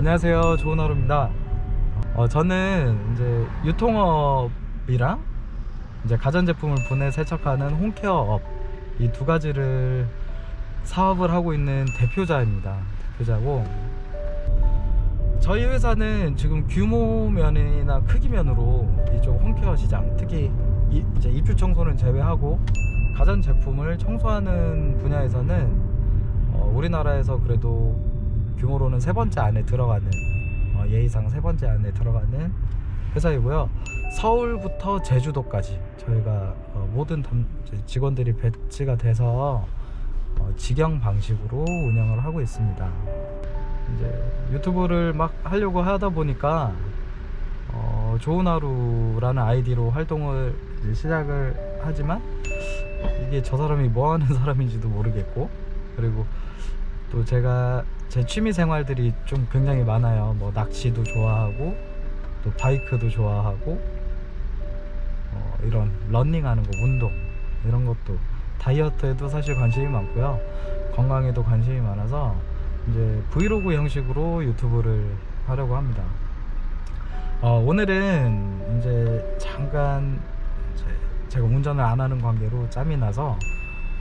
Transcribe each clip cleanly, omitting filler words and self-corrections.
안녕하세요, 좋은 하루입니다. 저는 이제 유통업이랑 이제 가전제품을 분해 세척하는 홈케어업, 이 두 가지를 사업을 하고 있는 대표자입니다. 대표자고, 저희 회사는 지금 규모면이나 크기면으로 이쪽 홈케어 시장, 특히 이제 입주 청소는 제외하고 가전제품을 청소하는 분야에서는 우리나라에서 그래도 규모로는 세 번째 안에 들어가는, 예의상 세 번째 안에 들어가는 회사이고요. 서울부터 제주도까지 저희가 모든 직원들이 배치가 돼서 직영 방식으로 운영을 하고 있습니다. 이제 유튜브를 막 하려고 하다 보니까 좋은 하루라는 아이디로 활동을 이제 시작을 하지만, 이게 저 사람이 뭐 하는 사람인지도 모르겠고, 그리고 또 제가 제 취미 생활들이 좀 굉장히 많아요. 뭐 낚시도 좋아하고, 또 바이크도 좋아하고, 이런 러닝하는 거, 운동, 이런 것도, 다이어트에도 사실 관심이 많고요. 건강에도 관심이 많아서 이제 브이로그 형식으로 유튜브를 하려고 합니다. 오늘은 이제 잠깐 제가 운전을 안 하는 관계로 짬이 나서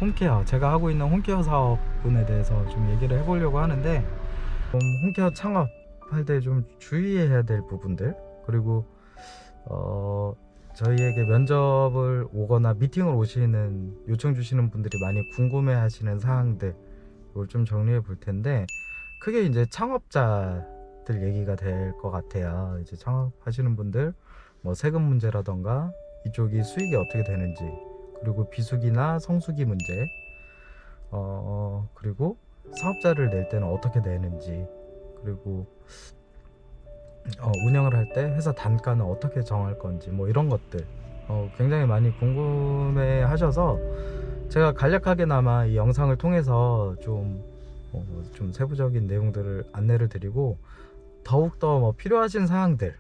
홈케어, 제가 하고 있는 홈케어 사업분에 대해서 좀 얘기를 해보려고 하는데, 홈케어 창업할 때 좀 주의해야 될 부분들, 그리고 저희에게 면접을 오거나 미팅을 오시는, 요청 주시는 분들이 많이 궁금해 하시는 사항들, 이걸 좀 정리해 볼 텐데, 크게 이제 창업자들 얘기가 될 것 같아요. 이제 창업하시는 분들, 뭐 세금 문제라던가 이쪽이 수익이 어떻게 되는지, 그리고 비수기나 성수기 문제, 그리고 사업자를 낼 때는 어떻게 내는지, 그리고 운영을 할 때 회사 단가는 어떻게 정할 건지, 뭐 이런 것들 굉장히 많이 궁금해 하셔서, 제가 간략하게나마 이 영상을 통해서 좀 세부적인 내용들을 안내를 드리고, 더욱더 뭐 필요하신 사항들,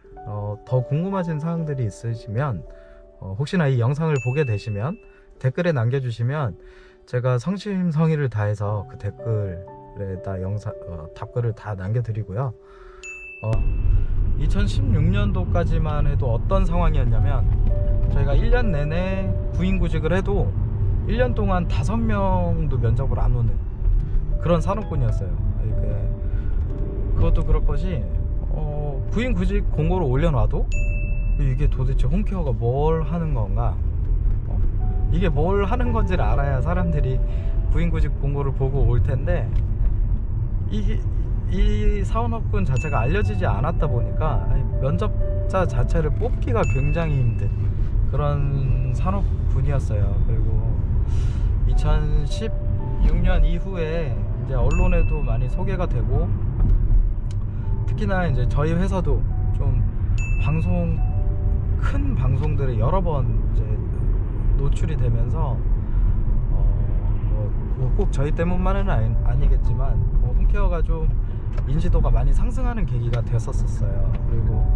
더 궁금하신 사항들이 있으시면 혹시나 이 영상을 보게 되시면 댓글에 남겨주시면 제가 성심성의를 다해서 그 댓글에다 답글을 다 남겨드리고요. 2016년도까지만 해도 어떤 상황이었냐면, 저희가 1년 내내 구인구직을 해도 1년 동안 5명도 면접을 안 오는 그런 산업군이었어요. 그것도 그럴 것이, 구인구직 공고를 올려놔도 이게 도대체 홈케어가 뭘 하는 건가, 이게 뭘 하는 건지를 알아야 사람들이 구인구직 공고를 보고 올 텐데, 이 사원업군 자체가 알려지지 않았다 보니까 면접자 자체를 뽑기가 굉장히 힘든 그런 산업군이었어요. 그리고 2016년 이후에 이제 언론에도 많이 소개가 되고, 특히나 이제 저희 회사도 좀 큰 방송들에 여러 번 이제 노출이 되면서, 꼭 저희 때문만은 아니겠지만 홈케어가 좀 인지도가 많이 상승하는 계기가 됐었어요. 그리고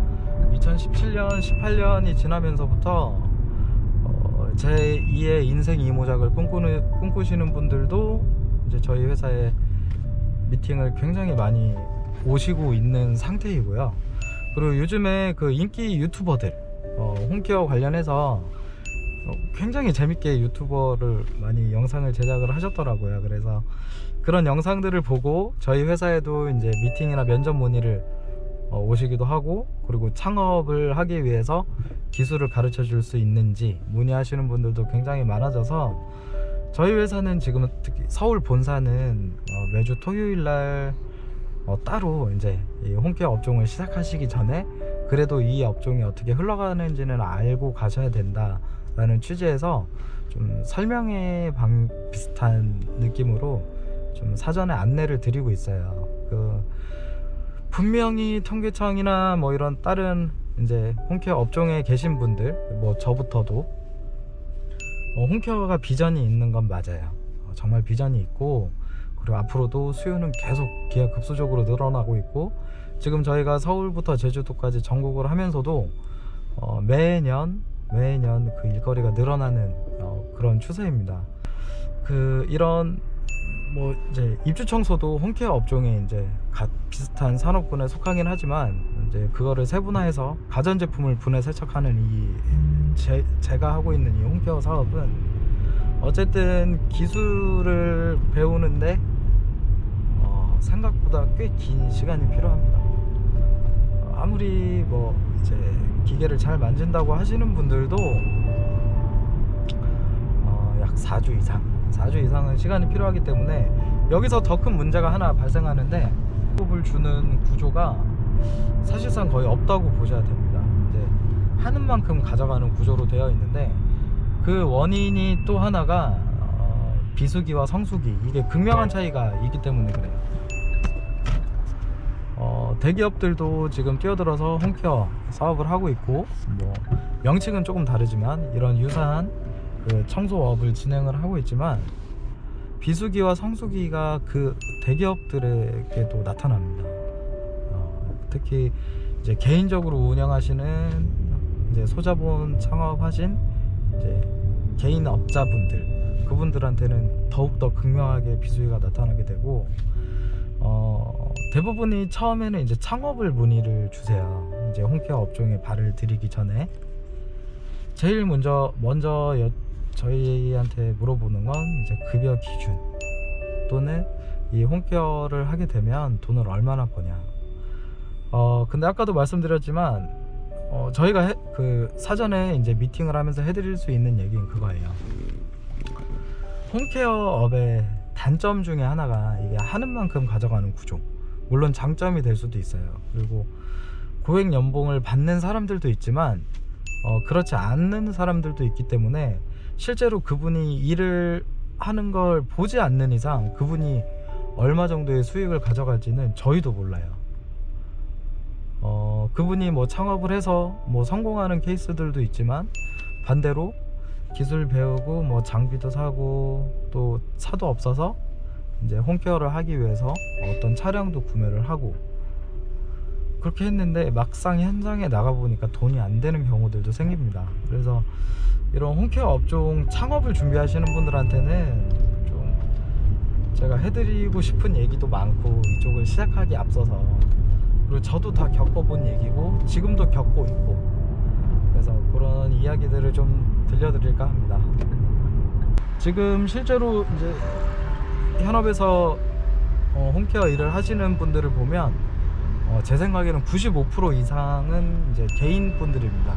2017년, 18년이 지나면서부터 제 2의 인생 이모작을 꿈꾸시는 분들도 이제 저희 회사에 미팅을 굉장히 많이 오시고 있는 상태이고요. 그리고 요즘에 그 인기 유튜버들, 홈케어 관련해서 굉장히 재밌게 유튜버를 많이 영상을 제작을 하셨더라고요. 그래서 그런 영상들을 보고 저희 회사에도 이제 미팅이나 면접 문의를 오시기도 하고, 그리고 창업을 하기 위해서 기술을 가르쳐 줄 수 있는지 문의하시는 분들도 굉장히 많아져서, 저희 회사는 지금 특히 서울 본사는 매주 토요일날 따로 이제 이 홈케어 업종을 시작하시기 전에 그래도 이 업종이 어떻게 흘러가는지는 알고 가셔야 된다 라는 취지에서 좀 설명회 방 비슷한 느낌으로 좀 사전에 안내를 드리고 있어요. 분명히 통계청이나 뭐 이런 다른 이제 홈케어 업종에 계신 분들, 뭐 저부터도 홈케어가 비전이 있는 건 맞아요. 정말 비전이 있고, 그리고 앞으로도 수요는 계속 기하급수적으로 늘어나고 있고, 지금 저희가 서울부터 제주도까지 전국을 하면서도 매년 그 일거리가 늘어나는 그런 추세입니다. 이런 뭐 이제 입주 청소도 홈케어 업종에 이제 비슷한 산업군에 속하긴 하지만 이제 그거를 세분화해서 가전제품을 분해 세척하는 제가 하고 있는 이 홈케어 사업은 어쨌든 기술을 배우는데 생각보다 꽤 긴 시간이 필요합니다. 아무리 뭐 이제 기계를 잘 만진다고 하시는 분들도 약 4주 이상은 시간이 필요하기 때문에 여기서 더 큰 문제가 하나 발생하는데, 호흡을 주는 구조가 사실상 거의 없다고 보셔야 됩니다. 이제 하는 만큼 가져가는 구조로 되어 있는데, 그 원인이 또 하나가 비수기와 성수기, 이게 극명한 차이가 있기 때문에 그래요. 대기업들도 지금 뛰어들어서 홈케어 사업을 하고 있고, 뭐 명칭은 조금 다르지만 이런 유사한 그 청소업을 진행을 하고 있지만, 비수기와 성수기가 그 대기업들에게도 나타납니다. 특히 이제 개인적으로 운영하시는 이제 소자본 창업하신 이제 개인 업자분들, 그분들한테는 더욱더 극명하게 비수기가 나타나게 되고, 대부분이 처음에는 이제 창업을 문의를 주세요. 이제 홈케어 업종에 발을 들이기 전에 제일 먼저 저희한테 물어보는 건 이제 급여 기준, 또는 이 홈케어를 하게 되면 돈을 얼마나 버냐. 근데 아까도 말씀드렸지만 저희가 그 사전에 이제 미팅을 하면서 해드릴 수 있는 얘기는 그거예요. 홈케어업의 단점 중에 하나가 이게 하는 만큼 가져가는 구조, 물론 장점이 될 수도 있어요. 그리고 고액 연봉을 받는 사람들도 있지만 그렇지 않는 사람들도 있기 때문에 실제로 그분이 일을 하는 걸 보지 않는 이상 그분이 얼마 정도의 수익을 가져갈지는 저희도 몰라요. 그분이 뭐 창업을 해서 뭐 성공하는 케이스들도 있지만, 반대로 기술 배우고 뭐 장비도 사고 또 차도 없어서 이제 홈케어를 하기 위해서 어떤 차량도 구매를 하고 그렇게 했는데 막상 현장에 나가보니까 돈이 안 되는 경우들도 생깁니다. 그래서 이런 홈케어 업종 창업을 준비하시는 분들한테는 좀 제가 해드리고 싶은 얘기도 많고, 이쪽을 시작하기 앞서서, 그리고 저도 다 겪어본 얘기고 지금도 겪고 있고, 그래서 그런 이야기들을 좀 들려드릴까 합니다. 지금 실제로 이제 현업에서 홈케어 일을 하시는 분들을 보면 제 생각에는 95% 이상은 이제 개인 분들입니다.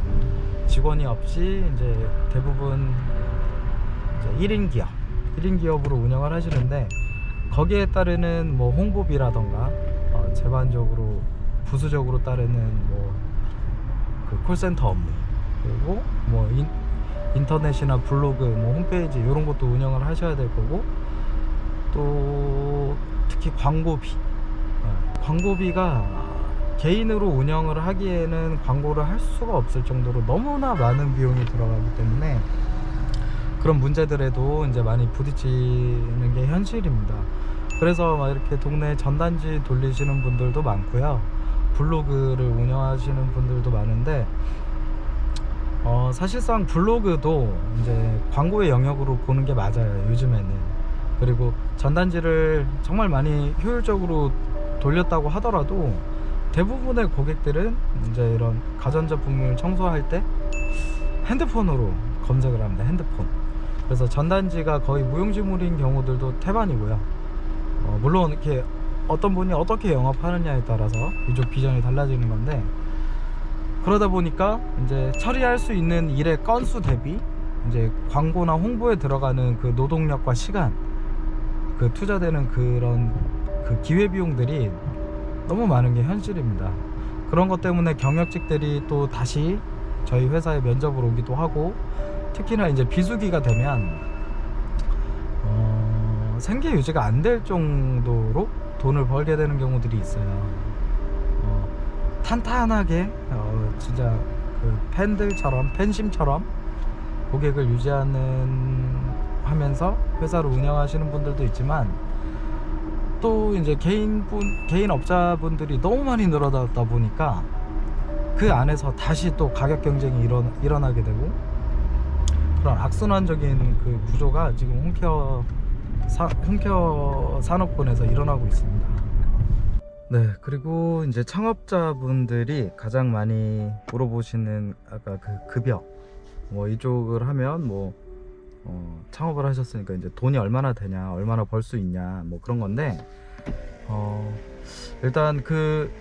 직원이 없이 이제 대부분 이제 1인 기업으로 운영을 하시는데, 거기에 따르는 뭐 홍보비라던가 제반적으로 부수적으로 따르는 뭐 그 콜센터 업무, 그리고 뭐 인터넷이나 블로그, 뭐 홈페이지 이런 것도 운영을 하셔야 될 거고, 또 특히 광고비가 개인으로 운영을 하기에는 광고를 할 수가 없을 정도로 너무나 많은 비용이 들어가기 때문에 그런 문제들에도 이제 많이 부딪히는 게 현실입니다. 그래서 막 이렇게 동네 전단지 돌리시는 분들도 많고요, 블로그를 운영하시는 분들도 많은데, 사실상 블로그도 이제 광고의 영역으로 보는 게 맞아요, 요즘에는. 그리고 전단지를 정말 많이 효율적으로 돌렸다고 하더라도 대부분의 고객들은 이제 이런 가전제품을 청소할 때 핸드폰으로 검색을 합니다. 핸드폰. 그래서 전단지가 거의 무용지물인 경우들도 태반이고요. 물론 이렇게 어떤 분이 어떻게 영업하느냐에 따라서 이쪽 비전이 달라지는 건데, 그러다 보니까 이제 처리할 수 있는 일의 건수 대비 이제 광고나 홍보에 들어가는 그 노동력과 시간, 그 투자되는 그런 그 기회비용들이 너무 많은 게 현실입니다. 그런 것 때문에 경력직들이 또 다시 저희 회사에 면접을 오기도 하고, 특히나 이제 비수기가 되면 생계 유지가 안 될 정도로 돈을 벌게 되는 경우들이 있어요. 탄탄하게 진짜 그 팬심처럼 고객을 하면서 회사를 운영하시는 분들도 있지만, 또 이제 개인 업자분들이 너무 많이 늘어나다 보니까 그 안에서 다시 또 가격 경쟁이 일어나게 되고, 그런 악순환적인 그 구조가 지금 홈케어 산업군에서 일어나고 있습니다. 네, 그리고 이제 창업자분들이 가장 많이 물어보시는 아까 그 급여, 뭐 이쪽을 하면 뭐 창업을 하셨으니까 이제 돈이 얼마나 되냐, 얼마나 벌 수 있냐, 뭐 그런 건데, 일단 그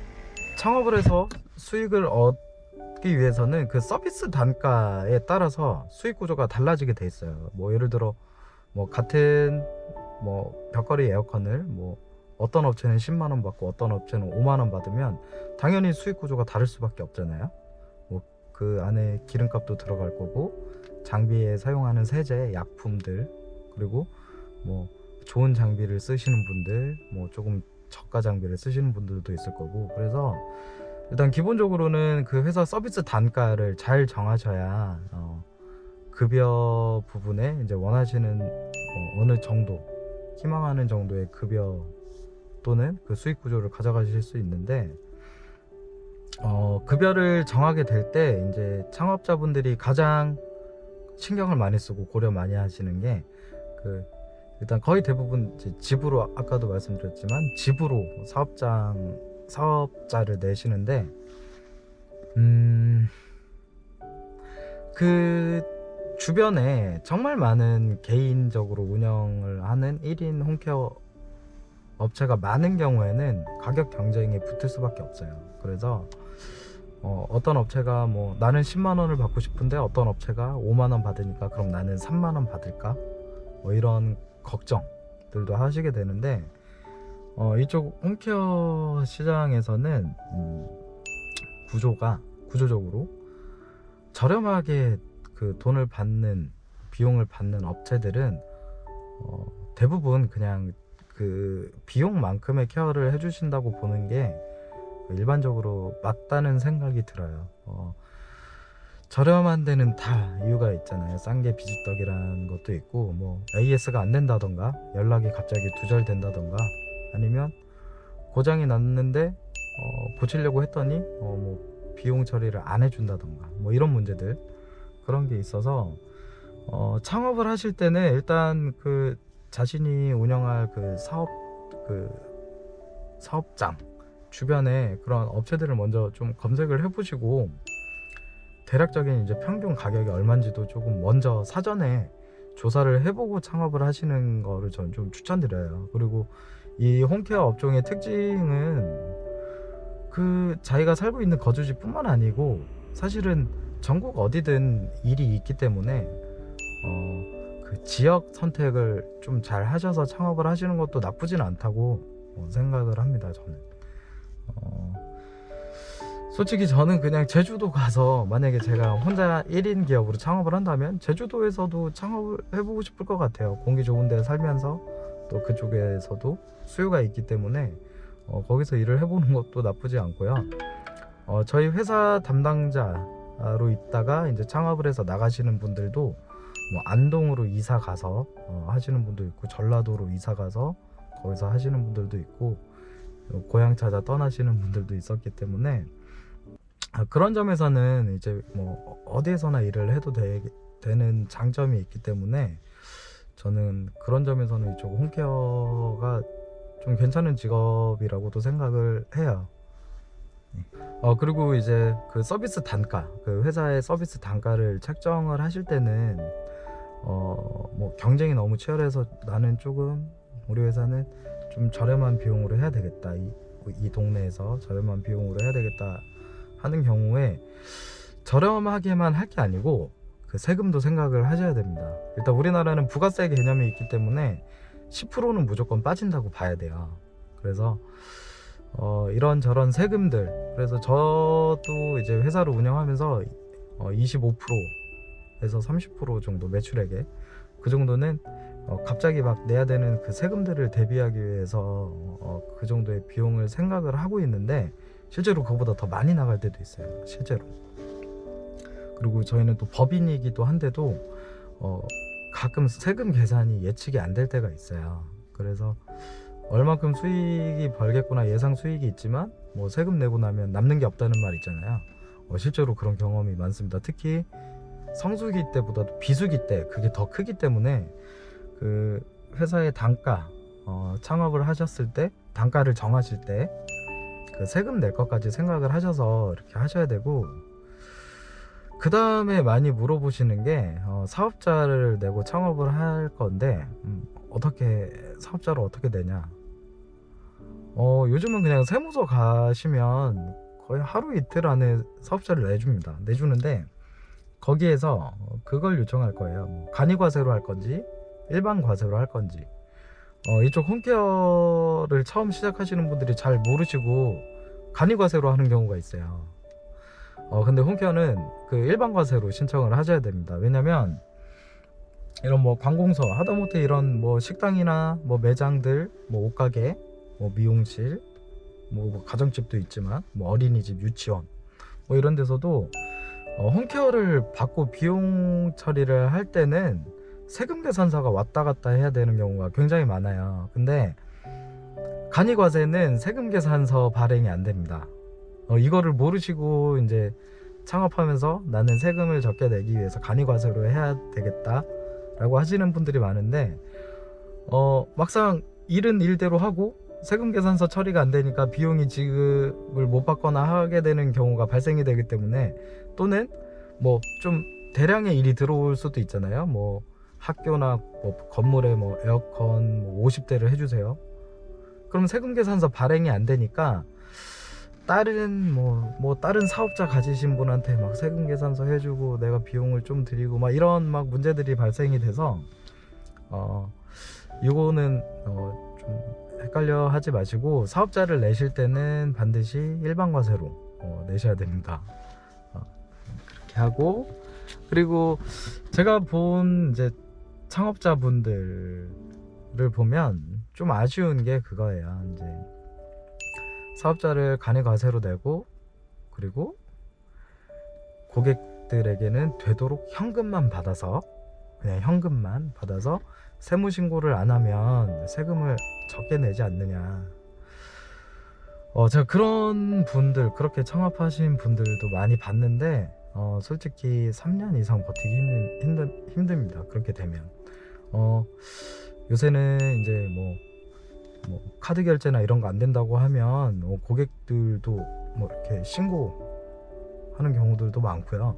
창업을 해서 수익을 얻기 위해서는 그 서비스 단가에 따라서 수익 구조가 달라지게 돼 있어요. 뭐 예를 들어 뭐 같은 뭐 벽걸이 에어컨을 뭐 어떤 업체는 10만 원 받고 어떤 업체는 5만 원 받으면 당연히 수익 구조가 다를 수밖에 없잖아요. 뭐 그 안에 기름값도 들어갈 거고, 장비에 사용하는 세제, 약품들, 그리고 뭐 좋은 장비를 쓰시는 분들, 뭐 조금 저가 장비를 쓰시는 분들도 있을 거고. 그래서 일단 기본적으로는 그 회사 서비스 단가를 잘 정하셔야 급여 부분에 이제 원하시는 어느 정도, 희망하는 정도의 급여 또는 그 수익 구조를 가져가실 수 있는데, 급여를 정하게 될 때 이제 창업자분들이 가장 신경을 많이 쓰고 고려 많이 하시는 게 그 일단 거의 대부분 이제 집으로, 아까도 말씀드렸지만 집으로 사업자를 내시는데, 그 주변에 정말 많은 개인적으로 운영을 하는 1인 홈케어 업체가 많은 경우에는 가격 경쟁에 붙을 수밖에 없어요. 그래서 어떤 업체가 뭐 나는 10만 원을 받고 싶은데 어떤 업체가 5만 원 받으니까 그럼 나는 3만 원 받을까? 뭐 이런 걱정들도 하시게 되는데, 이쪽 홈케어 시장에서는 구조적으로 저렴하게 그 돈을 받는, 비용을 받는 업체들은 대부분 그냥 그 비용만큼의 케어를 해주신다고 보는 게 일반적으로 맞다는 생각이 들어요. 저렴한 데는 다 이유가 있잖아요. 싼 게 비지떡이라는 것도 있고, 뭐 AS가 안 된다던가, 연락이 갑자기 두절된다던가, 아니면 고장이 났는데 고치려고 했더니 뭐 비용 처리를 안 해준다던가, 뭐 이런 문제들, 그런 게 있어서 창업을 하실 때는 일단 그 자신이 운영할 그 사업장 주변에 그런 업체들을 먼저 좀 검색을 해보시고, 대략적인 이제 평균 가격이 얼마인지도 조금 먼저 사전에 조사를 해보고 창업을 하시는 거를 저는 좀 추천드려요. 그리고 이 홈케어 업종의 특징은 그 자기가 살고 있는 거주지뿐만 아니고 사실은 전국 어디든 일이 있기 때문에 그 지역 선택을 좀 잘 하셔서 창업을 하시는 것도 나쁘진 않다고 생각을 합니다. 저는 솔직히 저는 그냥 제주도 가서, 만약에 제가 혼자 1인 기업으로 창업을 한다면 제주도에서도 창업을 해보고 싶을 것 같아요. 공기 좋은 데 살면서 또 그쪽에서도 수요가 있기 때문에 거기서 일을 해보는 것도 나쁘지 않고요. 저희 회사 담당자로 있다가 이제 창업을 해서 나가시는 분들도 뭐 안동으로 이사 가서 하시는 분도 있고, 전라도로 이사 가서 거기서 하시는 분들도 있고, 고향 찾아 떠나시는 분들도 있었기 때문에 그런 점에서는 이제 뭐 어디에서나 일을 해도 되는 장점이 있기 때문에 저는 그런 점에서는 이쪽 홈케어가 좀 괜찮은 직업이라고도 생각을 해요. 그리고 이제 그 서비스 단가, 그 회사의 서비스 단가를 책정을 하실 때는 뭐 경쟁이 너무 치열해서 나는 조금, 우리 회사는 좀 저렴한 비용으로 해야 되겠다, 이 동네에서 저렴한 비용으로 해야 되겠다 하는 경우에 저렴하게만 할 게 아니고 그 세금도 생각을 하셔야 됩니다. 일단 우리나라는 부가세 개념이 있기 때문에 10%는 무조건 빠진다고 봐야 돼요. 그래서 이런저런 세금들, 그래서 저도 이제 회사를 운영하면서 25%에서 30% 정도 매출액에, 그 정도는 갑자기 막 내야 되는 그 세금들을 대비하기 위해서 그 정도의 비용을 생각을 하고 있는데, 실제로 그거보다 더 많이 나갈 때도 있어요, 실제로. 그리고 저희는 또 법인이기도 한데도 가끔 세금 계산이 예측이 안 될 때가 있어요. 그래서 얼만큼 수익이 벌겠구나, 예상 수익이 있지만 뭐 세금 내고 나면 남는 게 없다는 말 있잖아요. 실제로 그런 경험이 많습니다. 특히 성수기 때보다도 비수기 때 그게 더 크기 때문에 그 회사의 단가, 창업을 하셨을 때 단가를 정하실 때 그 세금 낼 것까지 생각을 하셔서 이렇게 하셔야 되고, 그 다음에 많이 물어보시는 게 사업자를 내고 창업을 할 건데 어떻게 사업자를 어떻게 내냐. 요즘은 그냥 세무서 가시면 거의 하루 이틀 안에 사업자를 내주는데 거기에서 그걸 요청할 거예요. 뭐 간이과세로 할 건지 일반 과세로 할 건지. 이쪽 홈케어를 처음 시작하시는 분들이 잘 모르시고 간이과세로 하는 경우가 있어요. 근데 홈케어는 그 일반 과세로 신청을 하셔야 됩니다. 왜냐면 이런 뭐 관공서, 하다못해 이런 뭐 식당이나 뭐 매장들, 뭐 옷가게, 뭐 미용실, 뭐 가정집도 있지만 뭐 어린이집, 유치원 뭐 이런 데서도 홈케어를 받고 비용 처리를 할 때는 세금 계산서가 왔다 갔다 해야 되는 경우가 굉장히 많아요. 근데 간이과세는 세금 계산서 발행이 안 됩니다. 이거를 모르시고 이제 창업하면서 나는 세금을 적게 내기 위해서 간이과세로 해야 되겠다 라고 하시는 분들이 많은데 막상 일은 일대로 하고 세금 계산서 처리가 안 되니까 비용이 지급을 못 받거나 하게 되는 경우가 발생이 되기 때문에, 또는 뭐 좀 대량의 일이 들어올 수도 있잖아요. 뭐 학교나 뭐 건물에 뭐 에어컨 뭐 50대를 해주세요. 그럼 세금 계산서 발행이 안 되니까 다른 다른 사업자 가지신 분한테 막 세금 계산서 해주고 내가 비용을 좀 드리고 막 이런 막 문제들이 발생이 돼서 이거는 좀 헷갈려 하지 마시고, 사업자를 내실 때는 반드시 일반 과세로 내셔야 됩니다. 그렇게 하고, 그리고 제가 본 이제 창업자분들을 보면 좀 아쉬운 게 그거예요. 이제 사업자를 간이과세로 내고, 그리고 고객들에게는 되도록 현금만 받아서, 그냥 현금만 받아서 세무신고를 안 하면 세금을 적게 내지 않느냐. 제가 그런 분들, 그렇게 창업하신 분들도 많이 봤는데 솔직히 3년 이상 버티기 힘듭니다. 그렇게 되면 요새는 이제 뭐 카드 결제나 이런 거 안 된다고 하면 고객들도 뭐 이렇게 신고하는 경우들도 많고요.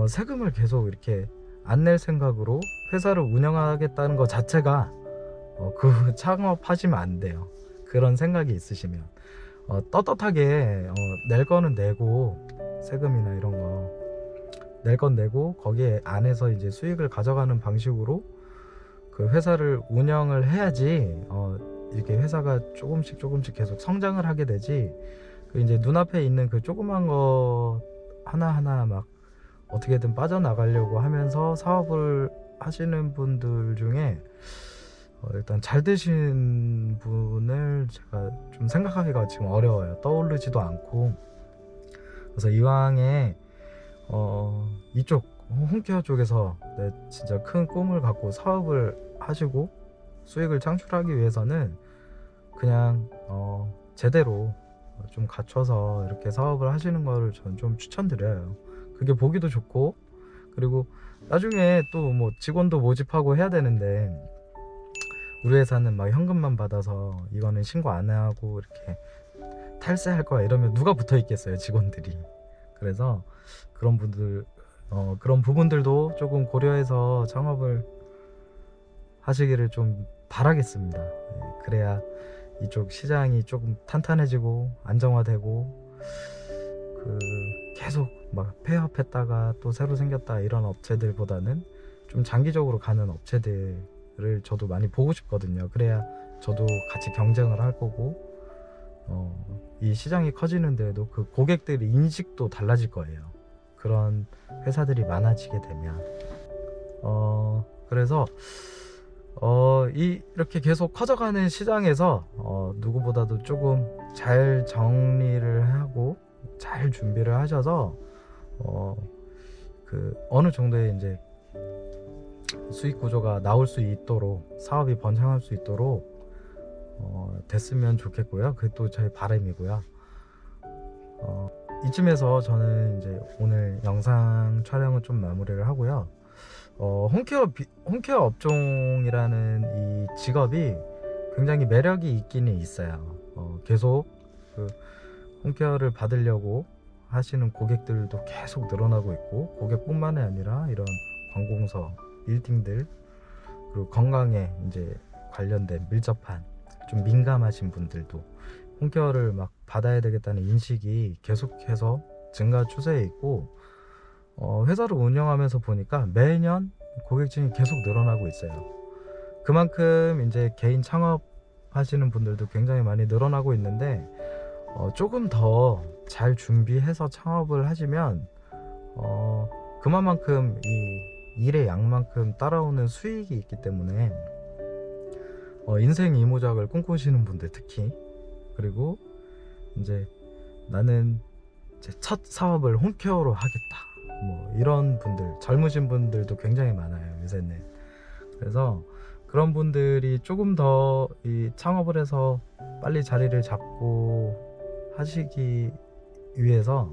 세금을 계속 이렇게 안 낼 생각으로 회사를 운영하겠다는 것 자체가 그 창업하시면 안 돼요. 그런 생각이 있으시면 떳떳하게 낼 거는 내고, 세금이나 이런 거 낼 건 내고 거기에 안에서 이제 수익을 가져가는 방식으로 그 회사를 운영을 해야지 이렇게 회사가 조금씩 계속 성장을 하게 되지. 그 이제 눈앞에 있는 그 조그만 거 하나하나 막 어떻게든 빠져나가려고 하면서 사업을 하시는 분들 중에 일단 잘 되신 분을 제가 좀 생각하기가 지금 어려워요. 떠오르지도 않고. 그래서 이왕에 이쪽 홈케어 쪽에서 진짜 큰 꿈을 갖고 사업을 하시고 수익을 창출하기 위해서는 그냥 제대로 좀 갖춰서 이렇게 사업을 하시는 거를 전 좀 추천드려요. 그게 보기도 좋고, 그리고 나중에 또 뭐 직원도 모집하고 해야 되는데 우리 회사는 막 현금만 받아서 이거는 신고 안 하고 이렇게 탈세할 거야 이러면 누가 붙어 있겠어요, 직원들이. 그래서 그런 분들 그런 부분들도 조금 고려해서 창업을 하시기를 좀 바라겠습니다. 그래야 이쪽 시장이 조금 탄탄해지고 안정화되고, 그 계속 막 폐업했다가 또 새로 생겼다 이런 업체들보다는 좀 장기적으로 가는 업체들을 저도 많이 보고 싶거든요. 그래야 저도 같이 경쟁을 할 거고, 이 시장이 커지는데도 그 고객들의 인식도 달라질 거예요. 그런 회사들이 많아지게 되면. 그래서 이렇게 계속 커져가는 시장에서 누구보다도 조금 잘 정리를 하고 잘 준비를 하셔서 그 어느 정도의 이제 수익 구조가 나올 수 있도록, 사업이 번창할 수 있도록 됐으면 좋겠고요. 그게 또 저의 바람이고요. 이쯤에서 저는 이제 오늘 영상 촬영을 좀 마무리를 하고요. 홈케어 업종이라는 이 직업이 굉장히 매력이 있기는 있어요. 계속 그 홈케어를 받으려고 하시는 고객들도 계속 늘어나고 있고, 고객뿐만이 아니라 이런 관공서, 빌딩들, 그리고 건강에 이제 관련된 밀접한 좀 민감하신 분들도 홈케어를 막 받아야 되겠다는 인식이 계속해서 증가 추세에 있고, 회사를 운영하면서 보니까 매년 고객층이 계속 늘어나고 있어요. 그만큼 이제 개인 창업하시는 분들도 굉장히 많이 늘어나고 있는데, 조금 더 잘 준비해서 창업을 하시면 그만큼 이 일의 양만큼 따라오는 수익이 있기 때문에 인생 이모작을 꿈꾸시는 분들 특히, 그리고 이제 나는 이제 첫 사업을 홈케어로 하겠다, 뭐 이런 분들, 젊으신 분들도 굉장히 많아요 요새는. 그래서 그런 분들이 조금 더 이 창업을 해서 빨리 자리를 잡고 하시기 위해서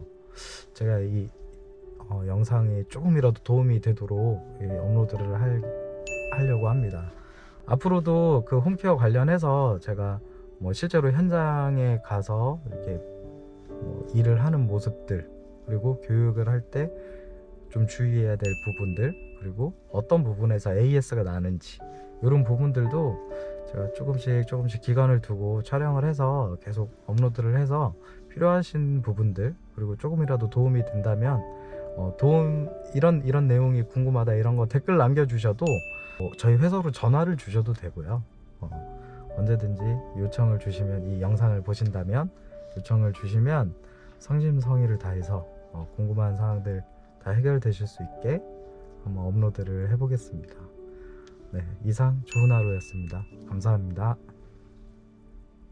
제가 이 영상이 조금이라도 도움이 되도록 업로드를 하려고 합니다. 앞으로도 그 홈케어 관련해서 제가 뭐 실제로 현장에 가서 이렇게 뭐 일을 하는 모습들, 그리고 교육을 할 때 좀 주의해야 될 부분들, 그리고 어떤 부분에서 AS가 나는지, 이런 부분들도 제가 조금씩 기간을 두고 촬영을 해서 계속 업로드를 해서 필요하신 부분들, 그리고 조금이라도 도움이 된다면 이런 내용이 궁금하다 이런 거 댓글 남겨주셔도 저희 회사로 전화를 주셔도 되고요. 언제든지 요청을 주시면, 이 영상을 보신다면 요청을 주시면 성심성의를 다해서 궁금한 사항들 다 해결되실 수 있게 한번 업로드를 해보겠습니다. 네, 이상 좋은 하루였습니다. 감사합니다.